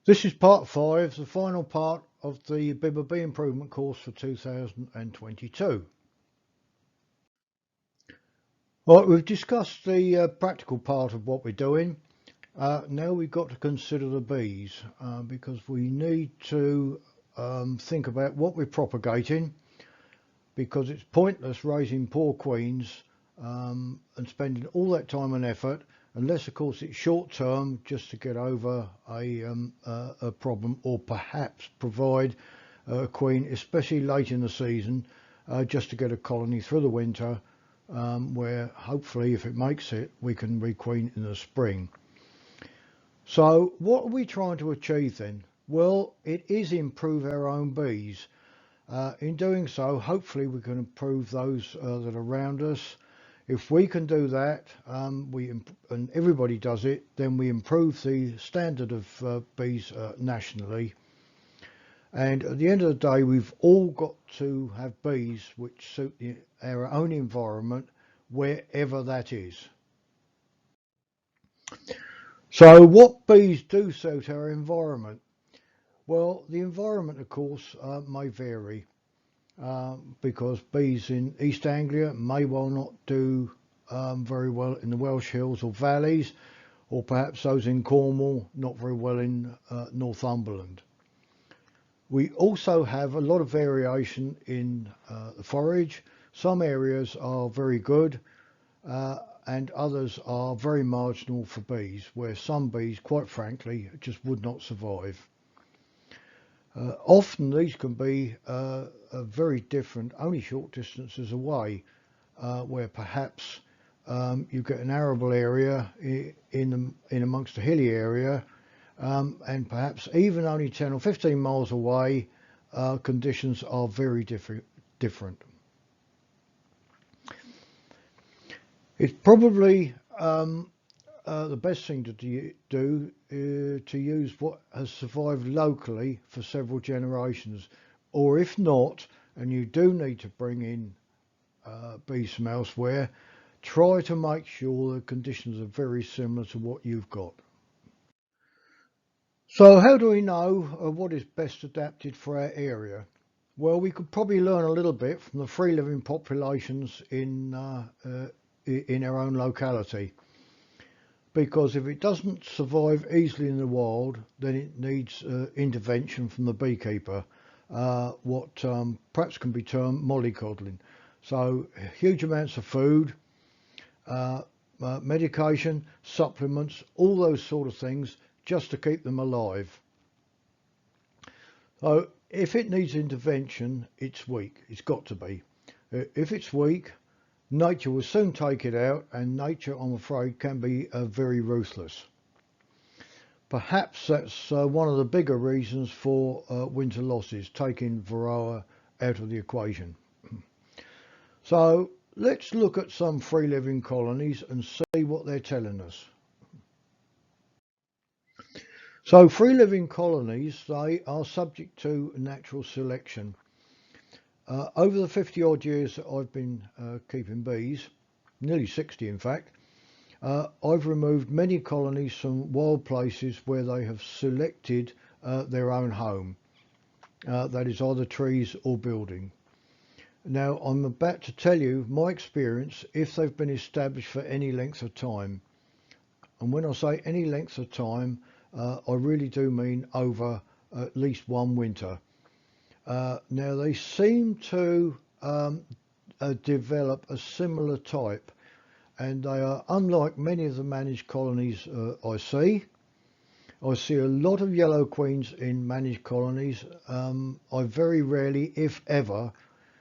This is part 5, the final part of the BIBBA Bee Improvement course for 2022. Right, we've discussed the practical part of what we're doing. Now we've got to consider the bees because we need to think about what we're propagating, because it's pointless raising poor queens and spending all that time and effort, unless of course it's short term, just to get over a problem, or perhaps provide a queen, especially late in the season, just to get a colony through the winter, where hopefully, if it makes it, we can requeen in the spring. So what are we trying to achieve then? Well, it is improve our own bees. In doing so, hopefully we can improve those that are around us. If we can do that, and everybody does it, then we improve the standard of bees nationally. And at the end of the day, we've all got to have bees which suit our own environment, wherever that is. So what bees do suit our environment? Well, the environment, of course, may vary. Because bees in East Anglia may well not do very well in the Welsh Hills or valleys, or perhaps those in Cornwall not very well in Northumberland. We also have a lot of variation in the forage. Some areas are very good and others are very marginal for bees, where some bees, quite frankly, just would not survive. Often these can be very different, only short distances away, where perhaps you get an arable area in amongst a hilly area, and perhaps even only 10 or 15 miles away, conditions are very different. It's probably the best thing to do to use what has survived locally for several generations, or if not, and you do need to bring in bees from elsewhere, try to make sure the conditions are very similar to what you've got. So how do we know what is best adapted for our area? Well, we could probably learn a little bit from the free living populations in our own locality. Because if it doesn't survive easily in the wild, then it needs intervention from the beekeeper, what perhaps can be termed mollycoddling. So huge amounts of food, medication, supplements, all those sort of things, just to keep them alive. So if it needs intervention, it's weak. It's got to be. If it's weak, nature will soon take it out, and nature, I'm afraid, can be very ruthless. Perhaps that's one of the bigger reasons for winter losses, taking Varroa out of the equation. So let's look at some free living colonies and see what they're telling us. So free living colonies, they are subject to natural selection. Over the 50 odd years that I've been keeping bees, nearly 60 in fact, I've removed many colonies from wild places where they have selected their own home. That is either trees or building. Now I'm about to tell you my experience if they've been established for any length of time. And when I say any length of time, I really do mean over at least one winter. Now they seem to develop a similar type, and they are unlike many of the managed colonies I see. I see a lot of yellow queens in managed colonies. I very rarely, if ever,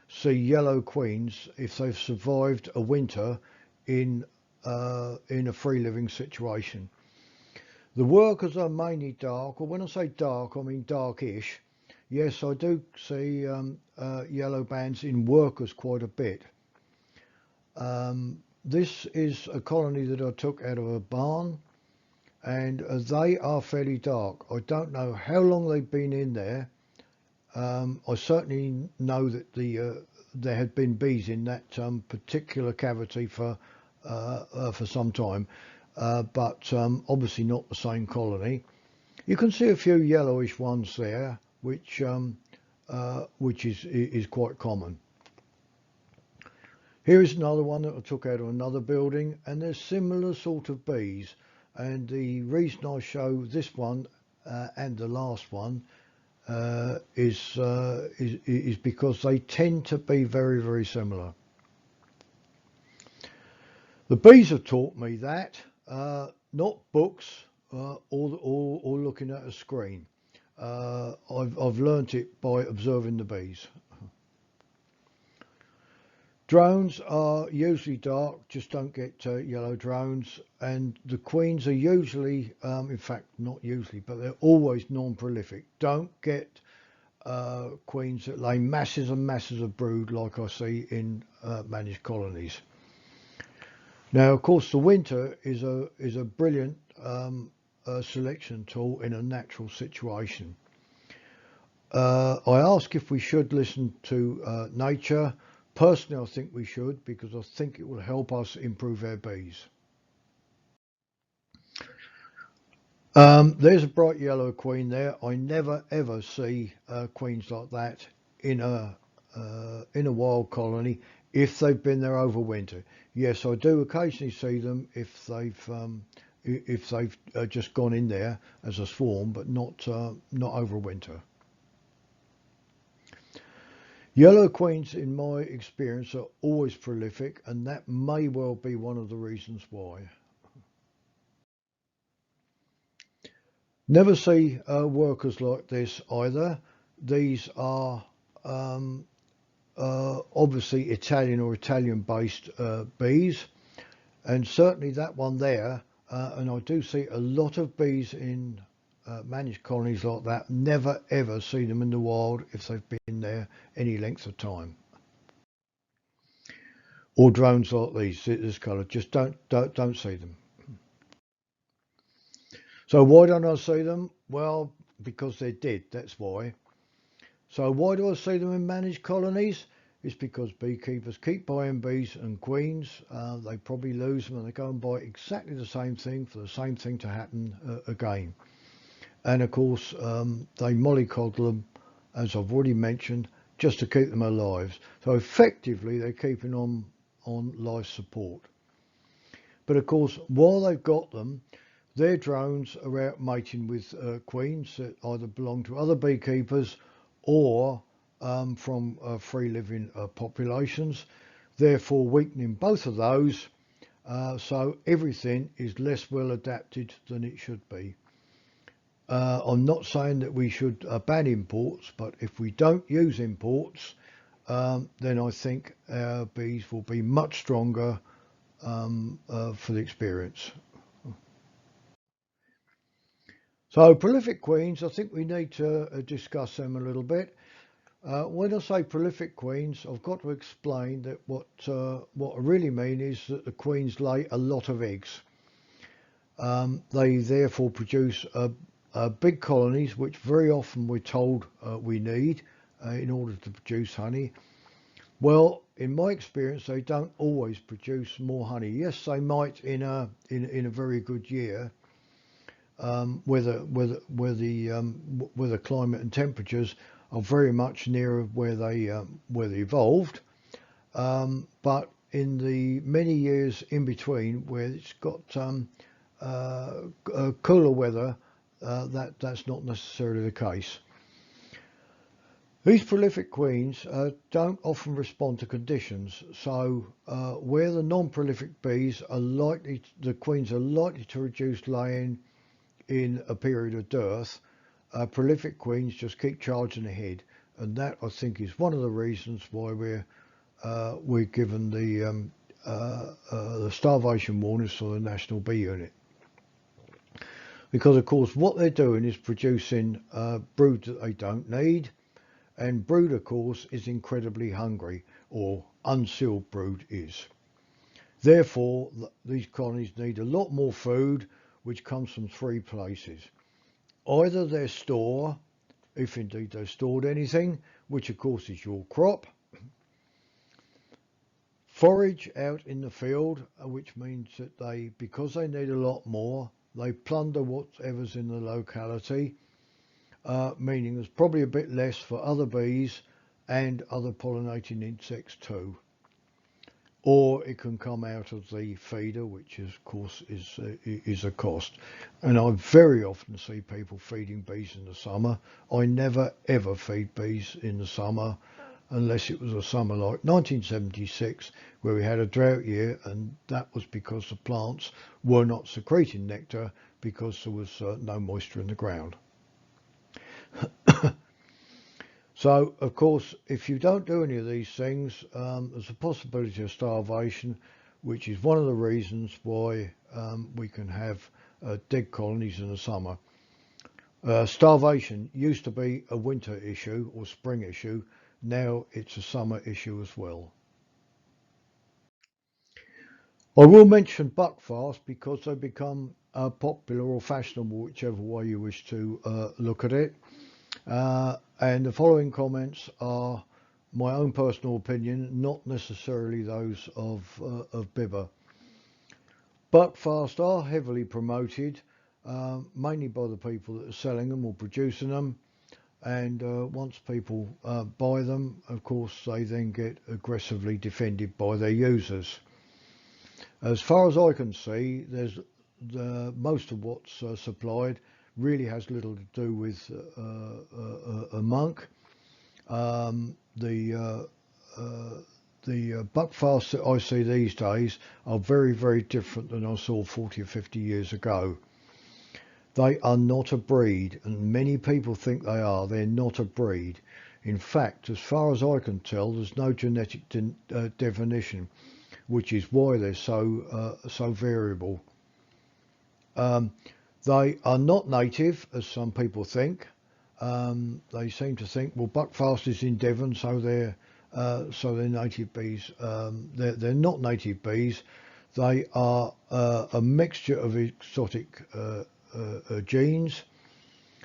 see yellow queens if they've survived a winter in a free living situation. The workers are mainly dark, or when I say dark, I mean darkish. Yes, I do see yellow bands in workers quite a bit. This is a colony that I took out of a barn, and they are fairly dark. I don't know how long they've been in there. I certainly know that there had been bees in that particular cavity for some time, but obviously not the same colony. You can see a few yellowish ones there, which is quite common. Here is another one that I took out of another building, and there's similar sort of bees. And the reason I show this one and the last one is because they tend to be very, very similar. The bees have taught me that, not books or looking at a screen. I've learnt it by observing the bees. Drones are usually dark, just don't get yellow drones, and the queens are usually, in fact not usually, but they're always non-prolific. Don't get queens that lay masses and masses of brood like I see in managed colonies. Now, of course, the winter is a brilliant selection tool in a natural situation. I ask if we should listen to nature. Personally, I think we should, because I think it will help us improve our bees. There's a bright yellow queen there. I never ever see queens like that in a wild colony if they've been there over winter. Yes, I do occasionally see them if they've just gone in there as a swarm, but not over winter. Yellow queens, in my experience, are always prolific, and that may well be one of the reasons why. Never see workers like this either. These are obviously Italian or Italian-based bees, and certainly that one there. And I do see a lot of bees in managed colonies like that. Never ever see them in the wild if they've been there any length of time. Or drones like these, this colour, just don't see them. So why don't I see them? Well, because they're dead, that's why. So why do I see them in managed colonies? It's because beekeepers keep buying bees and queens. They probably lose them and they go and buy exactly the same thing for the same thing to happen again. And of course, they mollycoddle them, as I've already mentioned, just to keep them alive. So effectively, they're keeping on life support. But of course, while they've got them, their drones are out mating with queens that either belong to other beekeepers or from free living populations, therefore weakening both of those. So everything is less well adapted than it should be. I'm not saying that we should ban imports, but if we don't use imports, then I think our bees will be much stronger for the experience. So prolific queens, I think we need to discuss them a little bit. When I say prolific queens, I've got to explain that what I really mean is that the queens lay a lot of eggs. They therefore produce big colonies, which very often we're told we need in order to produce honey. Well, in my experience, they don't always produce more honey. Yes, they might in a very good year, where the climate and temperatures are very much nearer where they evolved. But in the many years in between, where it's got cooler weather, that's not necessarily the case. These prolific queens don't often respond to conditions, so where the non-prolific bees are likely, the queens are likely to reduce laying in a period of dearth, prolific queens just keep charging ahead, and that I think is one of the reasons why we're given the starvation warnings for the National Bee Unit. Because of course what they're doing is producing brood that they don't need. And brood, of course, is incredibly hungry, or unsealed brood is. Therefore, these colonies need a lot more food, which comes from three places. Either their store, if indeed they've stored anything, which of course is your crop. Forage out in the field, which means that because they need a lot more, they plunder whatever's in the locality, meaning there's probably a bit less for other bees and other pollinating insects too. Or it can come out of the feeder, which of course is a cost. And I very often see people feeding bees in the summer. I never ever feed bees in the summer unless it was a summer like 1976 where we had a drought year, and that was because the plants were not secreting nectar because there was no moisture in the ground. So, of course, if you don't do any of these things, there's a possibility of starvation, which is one of the reasons why we can have dead colonies in the summer. Starvation used to be a winter issue or spring issue. Now it's a summer issue as well. I will mention buckfast because they become popular or fashionable, whichever way you wish to look at it. And the following comments are my own personal opinion, not necessarily those of BIBBA. Buckfast are heavily promoted, mainly by the people that are selling them or producing them. And once people buy them, of course, they then get aggressively defended by their users. As far as I can see, there's most of what's supplied really has little to do with a monk. The buckfasts that I see these days are very, very different than I saw 40 or 50 years ago. They are not a breed, and many people think they are. They're not a breed. In fact, as far as I can tell, there's no genetic definition, which is why they're so variable. They are not native, as some people think. They seem to think, well, buckfast is in Devon, so they're native bees. They're not native bees. They are a mixture of exotic genes,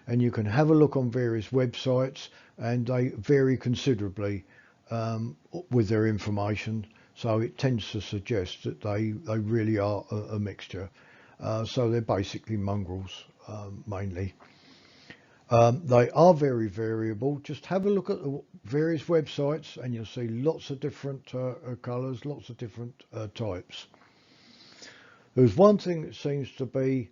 and you can have a look on various websites, and they vary considerably with their information. So it tends to suggest that they really are a mixture. So they're basically mongrels mainly. They are very variable. Just have a look at the various websites and you'll see lots of different colours, lots of different types. There's one thing that seems to be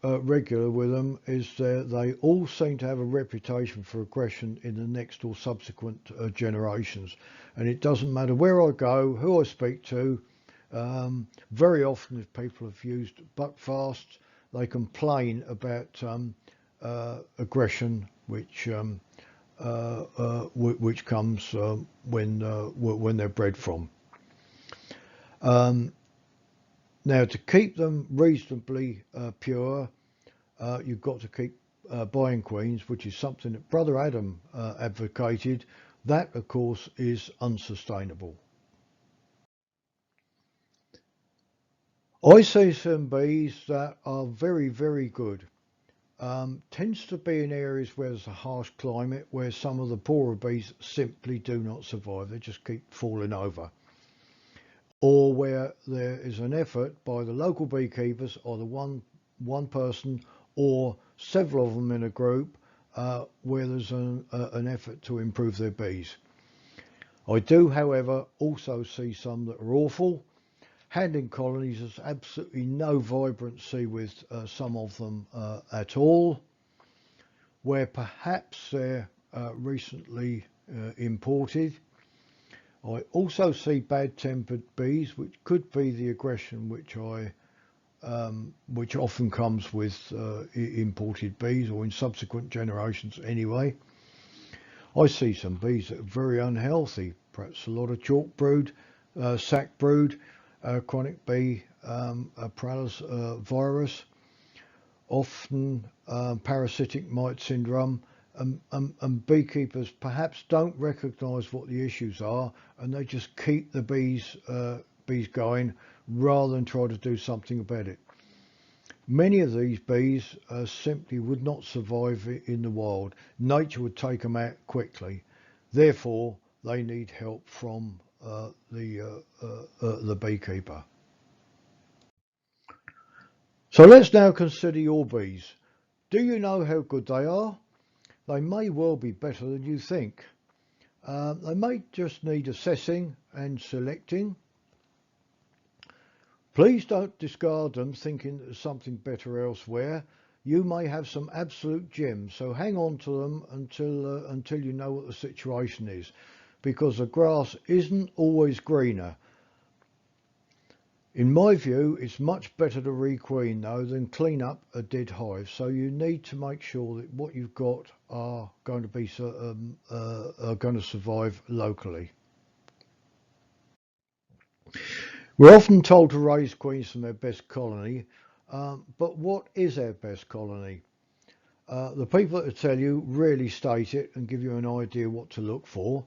regular with them is that they all seem to have a reputation for aggression in the next or subsequent generations. And it doesn't matter where I go, who I speak to, very often if people have used buckfast, they complain about aggression, which comes when they're bred from. Now, to keep them reasonably pure, you've got to keep buying queens, which is something that Brother Adam advocated. That, of course, is unsustainable. I see some bees that are very, very good. Tends to be in areas where there's a harsh climate, where some of the poorer bees simply do not survive. They just keep falling over. Or where there is an effort by the local beekeepers, or the one person, or several of them in a group, where there's an effort to improve their bees. I do, however, also see some that are awful. Handling colonies, there's absolutely no vibrancy with some of them at all, where perhaps they're recently imported. I also see bad-tempered bees, which could be the aggression which often comes with imported bees, or in subsequent generations anyway. I see some bees that are very unhealthy, perhaps a lot of chalk brood, sac brood, chronic bee paralysis virus, often parasitic mite syndrome, and beekeepers perhaps don't recognise what the issues are, and they just keep the bees going rather than try to do something about it. Many of these bees simply would not survive in the wild. Nature would take them out quickly. Therefore, they need help from the beekeeper. So let's now consider your bees. Do you know how good they are? They may well be better than you think. They may just need assessing and selecting. Please don't discard them thinking there's something better elsewhere. You may have some absolute gems, so hang on to them until you know what the situation is, because the grass isn't always greener. In my view, it's much better to requeen though than clean up a dead hive. So you need to make sure that what you've got are going to be are going to survive locally. We're often told to raise queens from their best colony, but what is our best colony? The people that tell you really state it and give you an idea what to look for.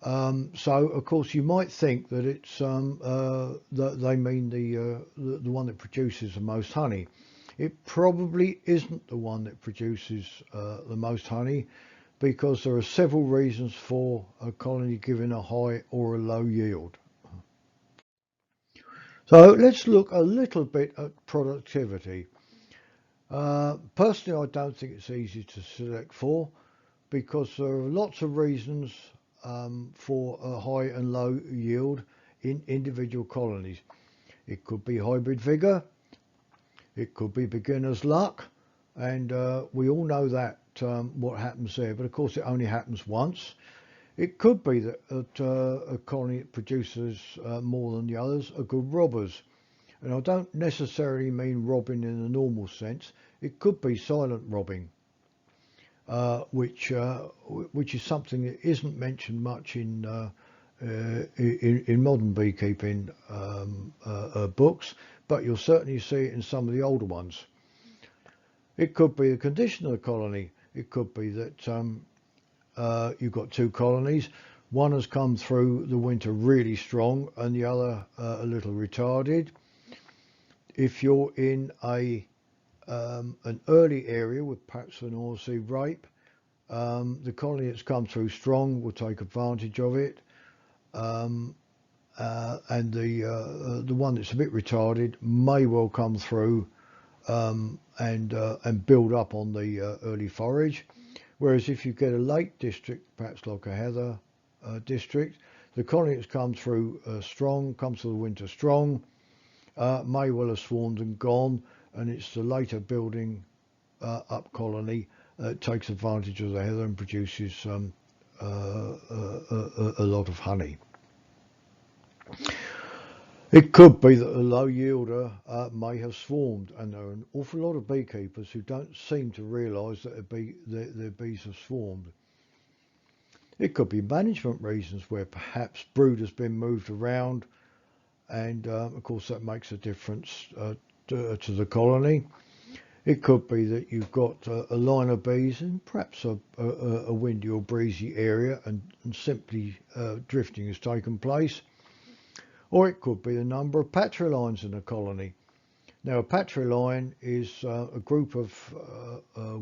So of course you might think that it's that they mean the one that produces the most honey. It probably isn't the one that produces the most honey, because there are several reasons for a colony giving a high or a low yield. So let's look a little bit at productivity. Personally, I don't think it's easy to select for, because there are lots of reasons for a high and low yield in individual colonies. It could be hybrid vigour, it could be beginner's luck, and we all know that what happens there, but of course it only happens once. It could be that a colony that produces more than the others are good robbers. And I don't necessarily mean robbing in the normal sense. It could be silent robbing, which is something that isn't mentioned much in modern beekeeping books, but you'll certainly see it in some of the older ones. It could be the condition of the colony. It could be that you've got two colonies. One has come through the winter really strong and the other a little retarded. If you're in an early area with perhaps an oilseed rape, the colony that's come through strong will take advantage of it, and the one that's a bit retarded may well come through and build up on the early forage. Whereas if you get a late district, perhaps like a heather district, the colony that's come through strong, comes through the winter strong, may well have swarmed and gone, and it's the later building up colony that takes advantage of the heather and produces a lot of honey. It could be that a low yielder may have swarmed, and there are an awful lot of beekeepers who don't seem to realise that their bees have swarmed. It could be management reasons, where perhaps brood has been moved around, and of course that makes a difference to the colony. It could be that you've got a line of bees in perhaps a windy or breezy area, and simply drifting has taken place. Or it could be the number of patrilines in a colony. Now, a patriline is a group of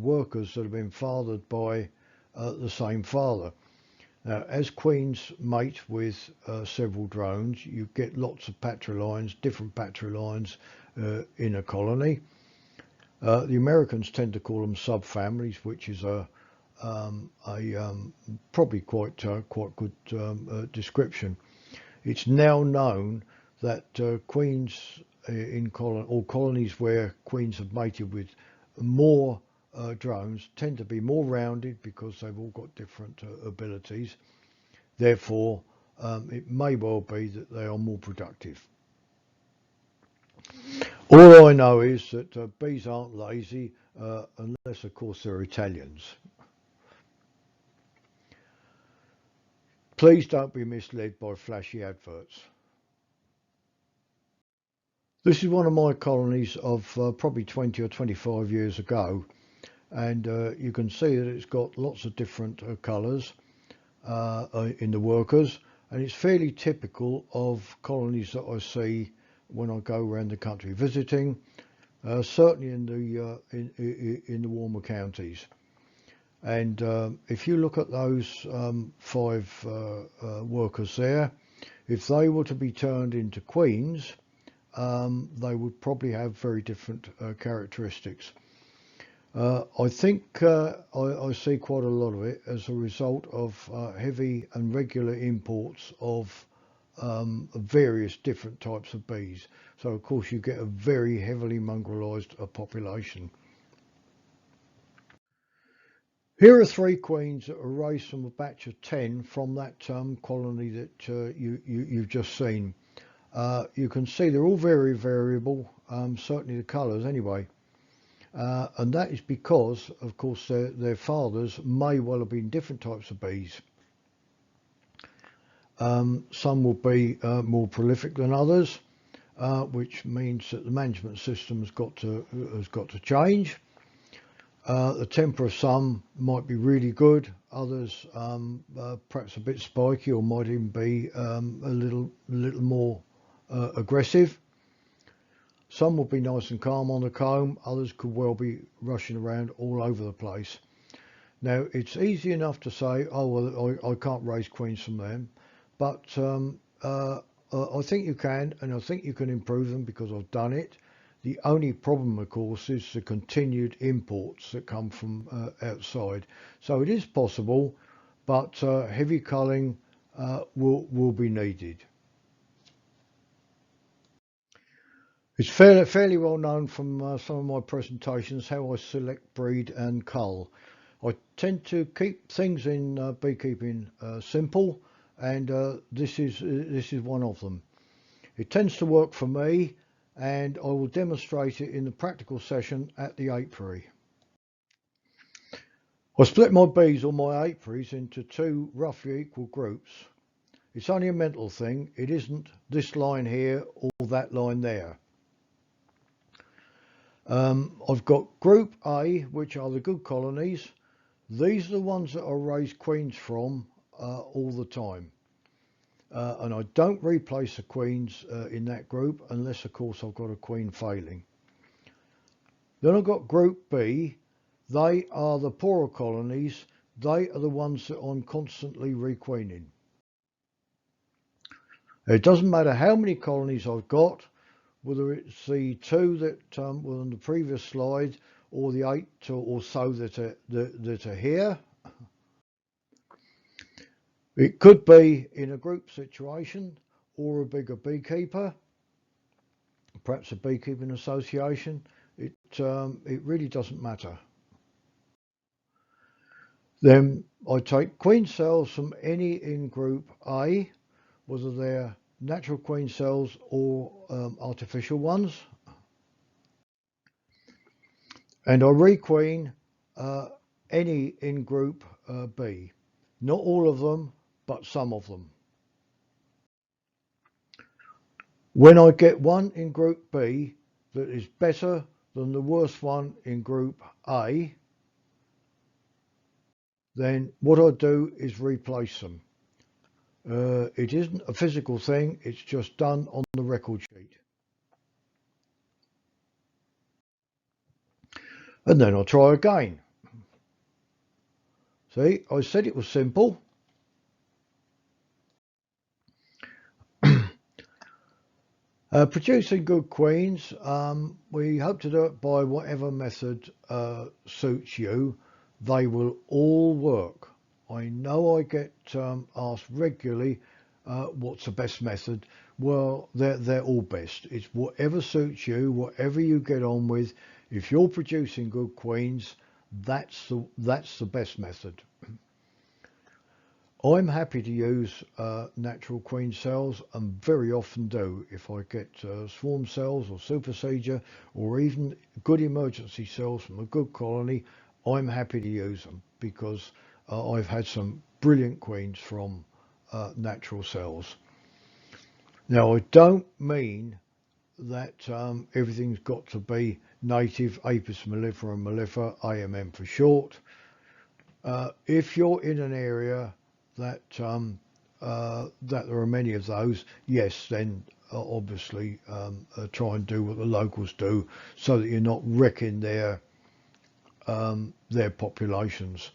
workers that have been fathered by the same father. Now, as queens mate with several drones, you get lots of patrilines, different patrilines in a colony. The Americans tend to call them subfamilies, which is probably quite good description. It's now known that queens in colonies where queens have mated with more drones tend to be more rounded, because they've all got different abilities. Therefore, it may well be that they are more productive. All I know is that bees aren't lazy, unless of course they're Italians. Please don't be misled by flashy adverts. This is one of my colonies of probably 20 or 25 years ago, and you can see that it's got lots of different colours in the workers, and it's fairly typical of colonies that I see when I go around the country visiting, certainly in the warmer counties. And if you look at those 5 workers there, if they were to be turned into queens, they would probably have very different characteristics. I think I see quite a lot of it as a result of heavy and regular imports of various different types of bees. So of course you get a very heavily mongrelized population. Here are 3 queens that were raised from a batch of 10 from that colony that you've just seen. You can see they're all very variable, certainly the colours anyway. And that is because, of course, their fathers may well have been different types of bees. Some will be more prolific than others, which means that the management system has got to change. The temper of some might be really good, others perhaps a bit spiky, or might even be a little more aggressive. Some will be nice and calm on the comb, others could well be rushing around all over the place. Now it's easy enough to say, oh well, I can't raise queens from them, but I think you can, and I think you can improve them because I've done it. The only problem, of course, is the continued imports that come from outside. So it is possible, but heavy culling will be needed. It's fairly well known from some of my presentations how I select, breed and cull. I tend to keep things in beekeeping simple, and this is one of them. It tends to work for me, and I will demonstrate it in the practical session at the apiary. I split my bees or my apiaries into 2 roughly equal groups. It's only a mental thing, it isn't this line here or that line there. I've got group A, which are the good colonies. These are the ones that I raise queens from all the time. And I don't replace the queens in that group unless, of course, I've got a queen failing. Then I've got group B. They are the poorer colonies. They are the ones that I'm constantly requeening. It doesn't matter how many colonies I've got, whether it's the 2 that were on the previous slide or the 8 or so that are here. It could be in a group situation or a bigger beekeeper, perhaps a beekeeping association. It really doesn't matter. Then I take queen cells from any in group A, whether they're natural queen cells or artificial ones, and I requeen any in group B. Not all of them, but some of them. When I get one in group B that is better than the worst one in group A, then what I do is replace them. It isn't a physical thing, it's just done on the record sheet. And then I'll try again. See, I said it was simple. Producing good queens, we hope to do it by whatever method suits you. They will all work. I know I get asked regularly, what's the best method? Well, they're all best. It's whatever suits you, whatever you get on with. If you're producing good queens, that's the best method. I'm happy to use natural queen cells, and very often do. If I get swarm cells or supersedure or even good emergency cells from a good colony, I'm happy to use them because I've had some brilliant queens from natural cells. Now I don't mean that everything's got to be native Apis mellifera and mellifera, AMM for short. If you're in an area that there are many of those, yes, then obviously try and do what the locals do, so that you're not wrecking their populations.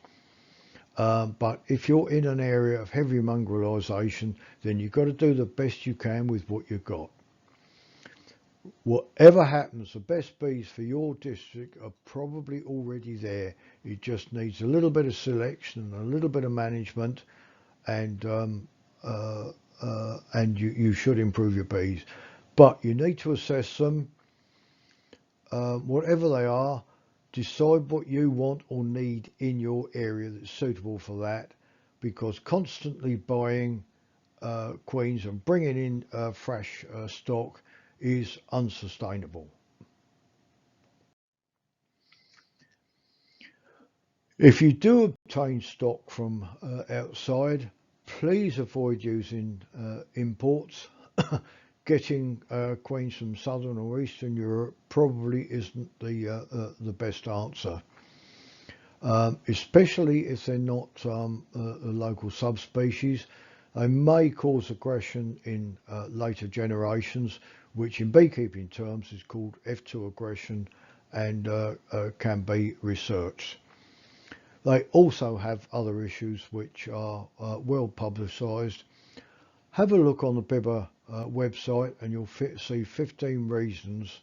But if you're in an area of heavy mongrelization, then you've got to do the best you can with what you've got. whatever happens, the best bees for your district are probably already there. It just needs a little bit of selection, a little bit of management, and you should improve your bees. But you need to assess them, whatever they are. Decide what you want or need in your area that's suitable for that, because constantly buying queens and bringing in fresh stock is unsustainable. If you do obtain stock from outside, please avoid using imports. Getting queens from Southern or Eastern Europe probably isn't the best answer, especially if they're not a local subspecies. They may cause aggression in later generations, which in beekeeping terms is called F2 aggression, and can be researched. They also have other issues which are well publicised. Have a look on the BIBBA website and you'll see 15 reasons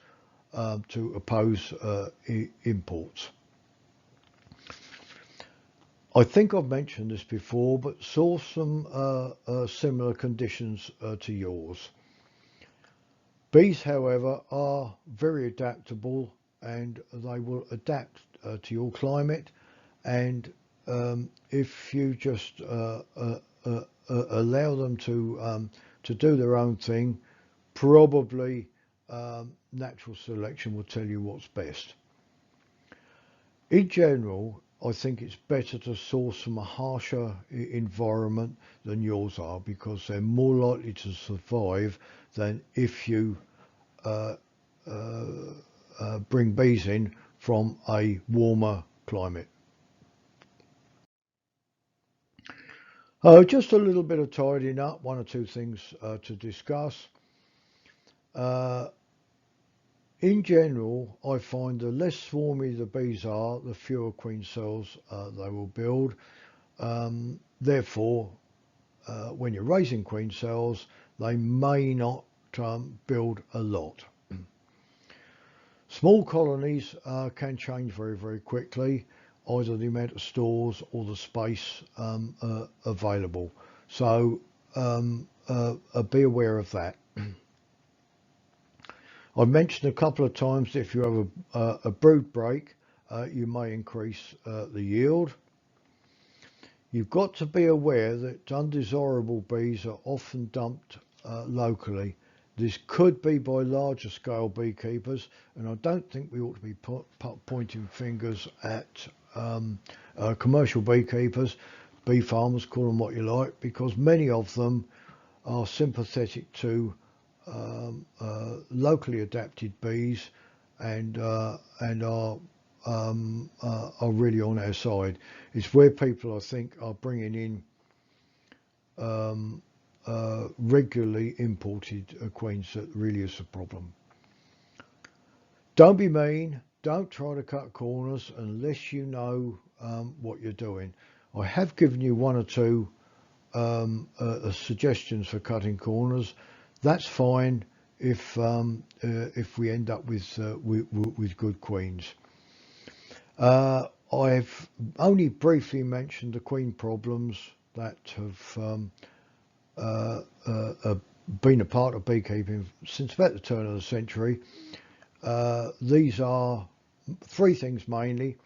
to oppose imports. I think I've mentioned this before, but source some similar conditions to yours. Bees, however, are very adaptable and they will adapt to your climate, and if you just allow them to do their own thing, probably natural selection will tell you what's best. In general, I think it's better to source from a harsher environment than yours are, because they're more likely to survive than if you bring bees in from a warmer climate. Just a little bit of tidying up, one or two things to discuss. In general, I find the less swarmy the bees are, the fewer queen cells they will build. Therefore, when you're raising queen cells, they may not build a lot. Small colonies can change very, very quickly, either the amount of stores or the space available. So be aware of that. I've mentioned a couple of times that if you have a brood break, you may increase the yield. You've got to be aware that undesirable bees are often dumped locally. This could be by larger scale beekeepers, and I don't think we ought to be pointing fingers at commercial beekeepers, bee farmers, call them what you like, because many of them are sympathetic to locally adapted bees and are really on our side. It's where people, I think, are bringing in regularly imported queens that really is a problem. Don't be mean. Don't try to cut corners unless you know what you're doing. I have given you one or two suggestions for cutting corners. That's fine if we end up with good queens. I've only briefly mentioned the queen problems that have been a part of beekeeping since about the turn of the century. These are three things mainly: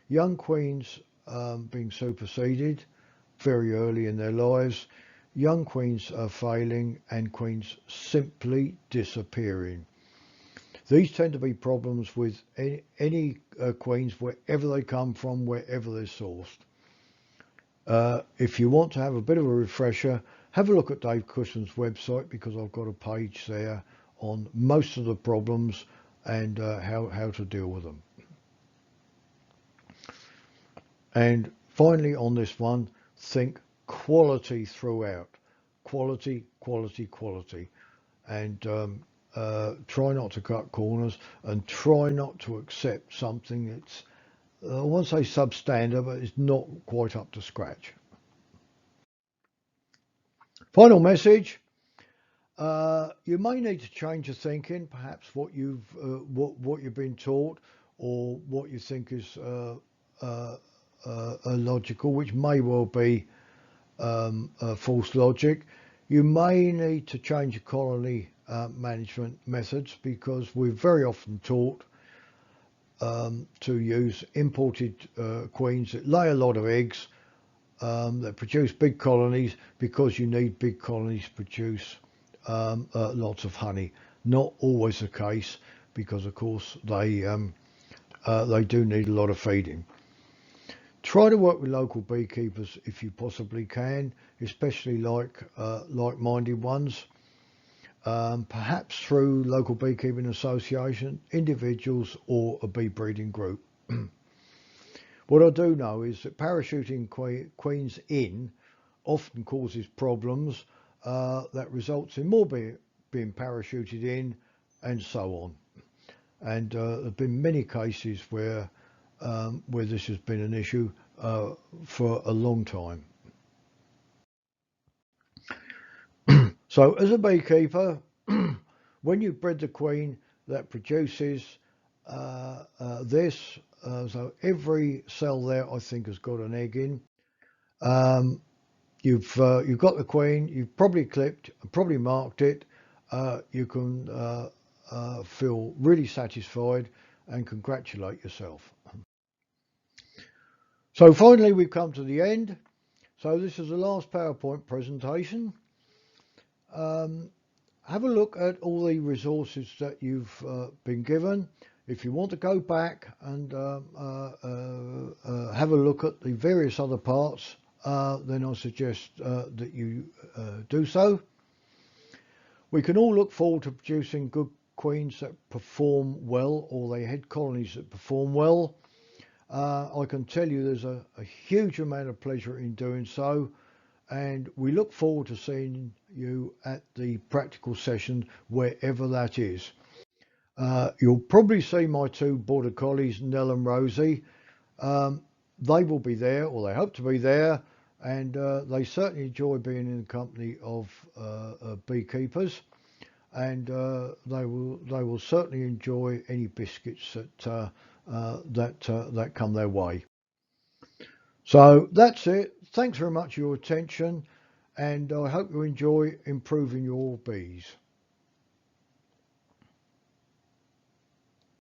young queens being superseded very early in their lives, young queens are failing, and queens simply disappearing. These tend to be problems with any queens, wherever they come from, wherever they're sourced. If you want to have a bit of a refresher, have a look at Dave Cushion's website, because I've got a page there on most of the problems and how to deal with them. And finally on this one, think quality throughout. Quality, quality, quality. And try not to cut corners, and try not to accept something that's, I won't say substandard, but it's not quite up to scratch. Final message. You may need to change your thinking, perhaps what you've been taught, or what you think is illogical, which may well be false logic. You may need to change your colony management methods, because we're very often taught to use imported queens that lay a lot of eggs, that produce big colonies, because you need big colonies to produce lots of honey. Not always the case, because of course they do need a lot of feeding. Try to work with local beekeepers if you possibly can, especially like-minded ones. Perhaps through local beekeeping association, individuals, or a bee breeding group. What I do know is that parachuting queens in often causes problems that results in more being parachuted in, and so on. And there have been many cases where this has been an issue for a long time. So as a beekeeper, when you bred the queen that produces this, so every cell there I think has got an egg in. You've got the queen, you've probably clipped, probably marked it. You can feel really satisfied and congratulate yourself. So finally we've come to the end. So this is the last PowerPoint presentation. Have a look at all the resources that you've been given. If you want to go back and have a look at the various other parts, then I suggest that you do so. We can all look forward to producing good queens that perform well, or they head colonies that perform well. I can tell you there's a huge amount of pleasure in doing so, and we look forward to seeing you at the practical session, wherever that is. You'll probably see my two border collies, Nell and Rosie. They will be there, or they hope to be there, and they certainly enjoy being in the company of beekeepers, and they will certainly enjoy any biscuits that come their way. So that's it. Thanks very much for your attention, and I hope you enjoy improving your bees.